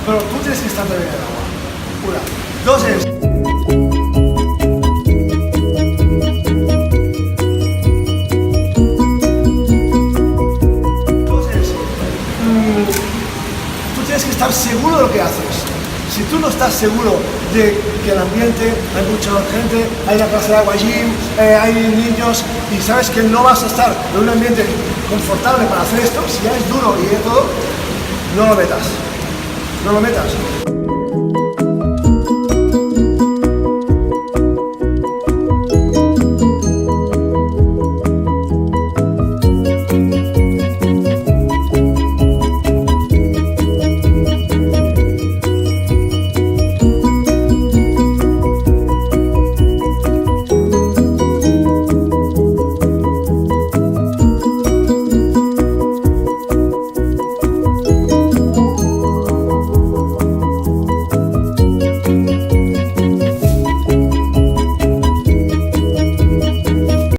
pero tú tienes que estar también en el agua. Una. Dos es... Tú tienes que estar seguro de lo que haces. Si tú no estás seguro de que el ambiente, hay mucha gente, hay una clase de agua allí, hay niños, y sabes que no vas a estar en un ambiente confortable para hacer esto, si ya es duro y es todo, no lo metas. No lo metas.